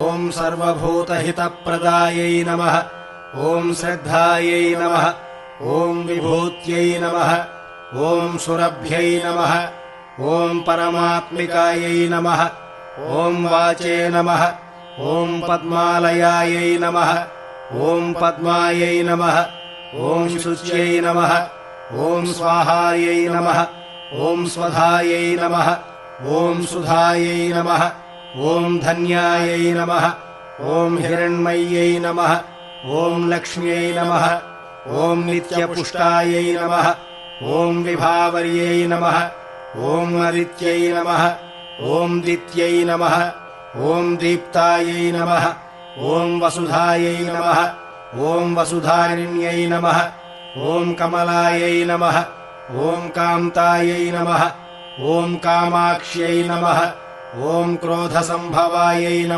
ॐ सर्वभूतहितप्रदायै नमः। ॐ श्रद्धायै नमः। ॐ विभूत्यै नमः। ॐ सुरभ्यै नमः। ॐ परमात्मिकायै नमः। ॐ वाचे नमः। ॐ पद्मालयायै नमः। ॐ पद्मायै नमः। ॐ शुच्यै नमः। ॐ स्वाहायै नमः। ॐ स्वधायै नमः। ॐ सुधायै नमः। ॐ धन्यायै नमः। ॐ हिरण्मय्यै नमः। ॐ लक्ष्म्यै नमः। ॐ नित्यपुष्टायै नमः। ॐ विभावर्यै नमः। ॐ अदित्यै नमः। ॐ दित्यै नमः। ॐ दीप्तायै नमः। ॐ वसुधायै नमः। ॐ वसुधारिण्यै नमः। ॐ कमलायै नमः। ॐ कान्तायै नमः। ॐ कामाक्ष्यै नमः। ॐ क्रोधसम्भवायै नमः।